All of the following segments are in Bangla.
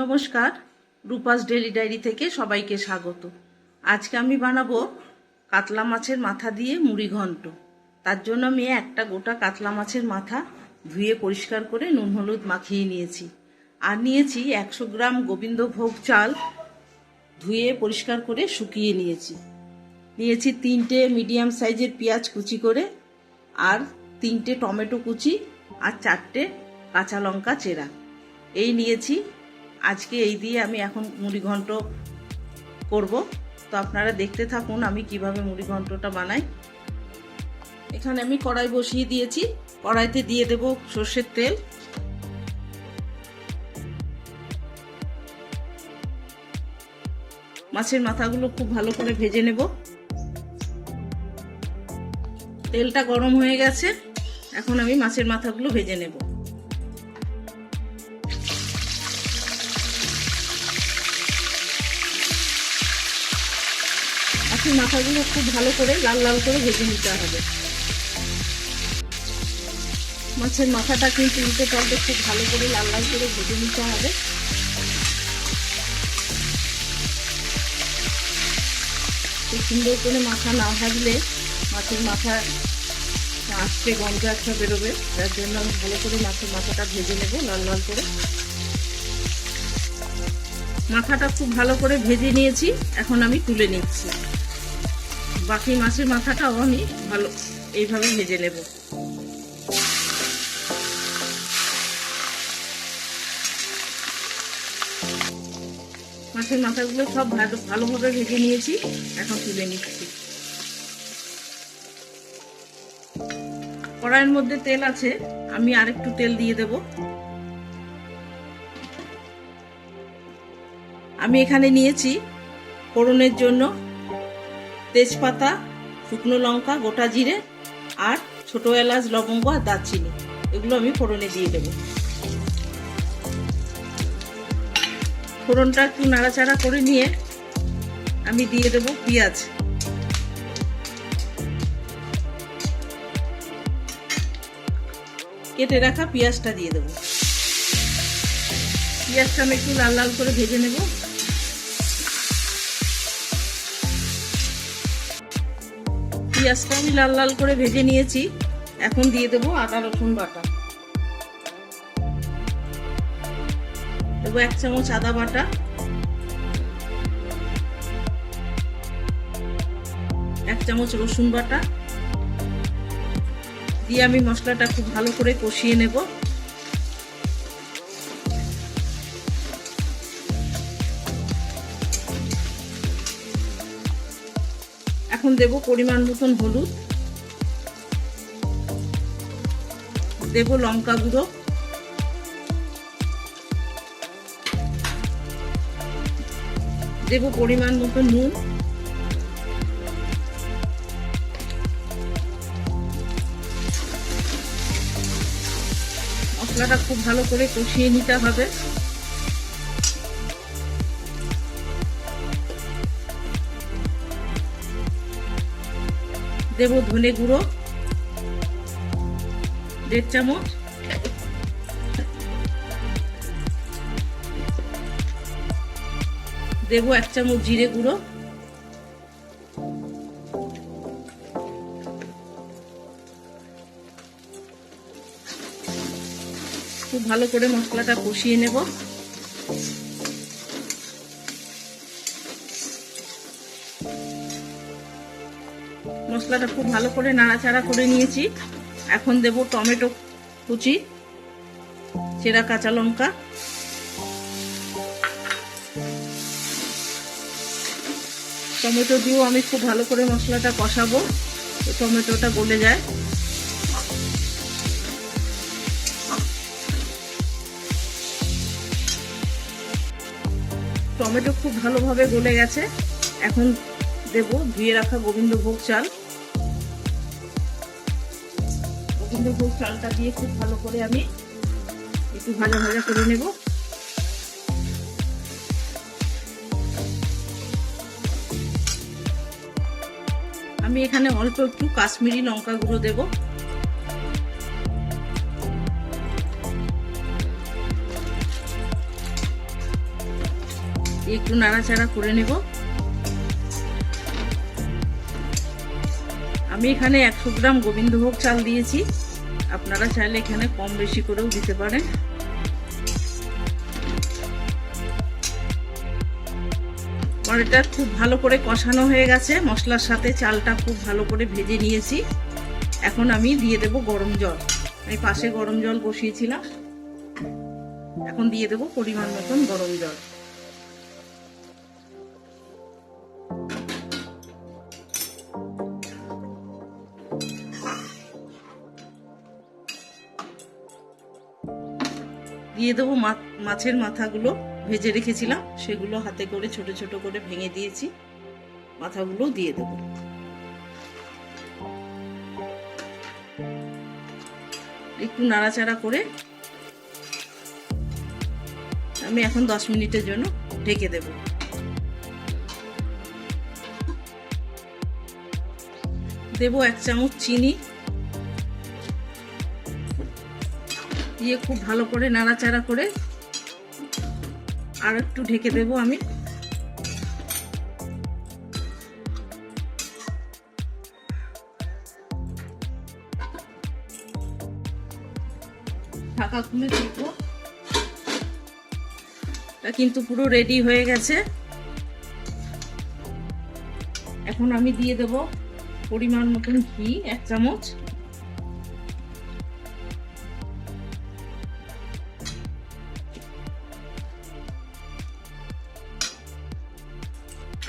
নমস্কার, রূপাস ডেলি ডায়েরি থেকে সবাইকে স্বাগত। আজকে আমি বানাবো কাতলা মাছের মাথা দিয়ে মুড়ি ঘন্ট। তার জন্য আমি একটা গোটা কাতলা মাছের মাথা ধুয়ে পরিষ্কার করে নুন হলুদ মাখিয়ে নিয়েছি। আর নিয়েছি 100 গ্রাম গোবিন্দভোগ চাল, ধুয়ে পরিষ্কার করে শুকিয়ে নিয়েছি। নিয়েছি 3টে মিডিয়াম সাইজের পেঁয়াজ কুচি করে, আর 3টে টমেটো কুচি, আর 4টে কাঁচা লঙ্কা চেরা। এই নিয়েছি। আজকে এই দিয়ে আমি এখন মুড়ি ঘন্ট করব। তো আপনারা দেখতে থাকুন আমি কিভাবে মুড়ি ঘন্টটা বানাই। এখানে আমি কড়াই বসিয়ে দিয়েছি। কড়াইতে দিয়ে দেব সর্ষের তেল। মাছের মাথাগুলো খুব ভালো করে ভেজে নেব। তেলটা গরম হয়ে গেছে, এখন আমি মাছের মাথাগুলো ভেজে নেব। মাছের মাথাগুলো খুব ভালো করে লাল লাল করে ভেজে নিতে হবে। মাছের মাথাটা কিন্তু উল্টে পাল্টে খুব ভালো করে লাল লাল করে ভেজে নিতে হবে। খুব সুন্দর করে মাথা না ভাজলে মাছের মাথা আস্তে গন্ধ একটা বেরোবে। তার জন্য আমি ভালো করে মাছের মাথাটা ভেজে নেব লাল লাল করে। মাথাটা খুব ভালো করে ভেজে নিয়েছি, এখন আমি তুলে নিচ্ছি। বাকি মাছের মাথাটাও আমি ভালো এইভাবে ভেজে নেব। মাছের মাথাগুলো সব ভালোভাবে ভেজে নিয়েছি, এখন তুলে নিচ্ছি। কড়াইয়ের মধ্যে তেল আছে, আমি আরেকটু তেল দিয়ে দেব। আমি এখানে নিয়েছি ফোড়নের জন্য তেজপাতা, শুকনো লঙ্কা, গোটা জিরে, আর ছোট এলাচ, লবঙ্গ আর দারচিনি। এগুলো আমি ফোড়নে দিয়ে দেব। ফোড়নটা একটু নাড়াচাড়া করে নিয়ে আমি দিয়ে দেব পেঁয়াজ। কেটে রাখা পেঁয়াজটা দিয়ে দেব। পেঁয়াজটা আমি একটু লাল লাল করে ভেজে নেব। পেঁয়াজটা আমি লাল লাল করে ভেজে নিয়েছি, এখন দিয়ে দেবো আদা রসুন বাটা। দেবো 1 চামচ আদা বাটা, 1 চামচ রসুন বাটা দিয়ে আমি মশলাটা খুব ভালো করে কষিয়ে নেব। এখন দেব পরিমাণ মতন হলুদ, দেব লঙ্কা গুঁড়ো, দেব পরিমাণ মতন নুন, মশলাটা খুব ভালো করে কষিয়ে নিতে হবে। দেব ধনে গুঁড়ো 1.5 চামচ, দেব 1 চামচ জিরে গুঁড়ো, খুব ভালো করে মশলাটা কষিয়ে নেব। মশলাটা খুব ভালো করে নাড়াচাড়া করে নিয়েছি, এখন দেব টমেটো কুচি, চেরা কাঁচা লঙ্কা, টমেটো দিয়েও আমি খুব ভালো করে মশলাটা কষাবো, টমেটোটা গলে যায়। টমেটো খুব ভালোভাবে গলে গেছে, এখন দেব ধুয়ে রাখা গোবিন্দভোগ চাল। গোবিন্দভোগ চালটা দিয়ে খুব ভালো করে আমি একটু ভাজা ভাজা করে নেব। আমি এখানে অল্প একটু কাশ্মীরি লঙ্কা গুঁড়ো দেব। একটু নাড়াচাড়া করে নেব। আমি এখানে 100 গ্রাম গোবিন্দভোগ চাল দিয়েছি, আপনারা চাইলে এখানে কম বেশি করেও দিতে পারেন। আর এটা খুব ভালো করে কষানো হয়ে গেছে, মশলার সাথে চালটা খুব ভালো করে ভেজে নিয়েছি। এখন আমি দিয়ে দেব গরম জল। আমি পাশে গরম জল বসিয়েছিলাম, এখন দিয়ে দেব পরিমাণ মতন গরম জল। দিয়ে দেবো মাছের মাথাগুলো ভেজে রেখেছিলাম, সেগুলো হাতে করে ছোট ছোট করে ভেঙে দিয়েছি, মাথাগুলো দিয়ে দেব। একটু নাড়াচাড়া করে আমি এখন 10 মিনিটের জন্য ঢেকে দেব। দেব 1 চামচ চিনি, দিয়ে খুব ভালো করে নাড়াচাড়া করে আর একটু ঢেকে দেব আমি। ঢাকা খুলে দেখবো, এটা কিন্তু পুরো রেডি হয়ে গেছে। এখন আমি দিয়ে দেব পরিমাণ মতন ঘি, 1 চামচ।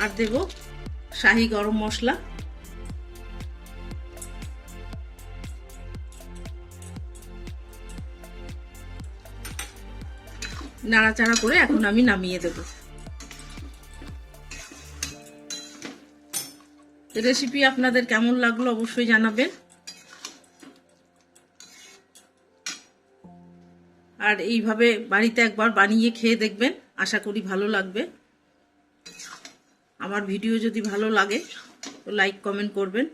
আর দেব শাহি গরম মশলা। নাড়াচাড়া করে এখন আমি নামিয়ে দেব। রেসিপি আপনাদের কেমন লাগলো অবশ্যই জানাবেন। আর এইভাবে বাড়িতে একবার বানিয়ে খেয়ে দেখবেন, আশা করি ভালো লাগবে। আমার ভিডিও যদি ভালো লাগে তো লাইক কমেন্ট করবেন।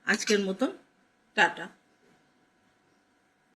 আজকের মতো টাটা।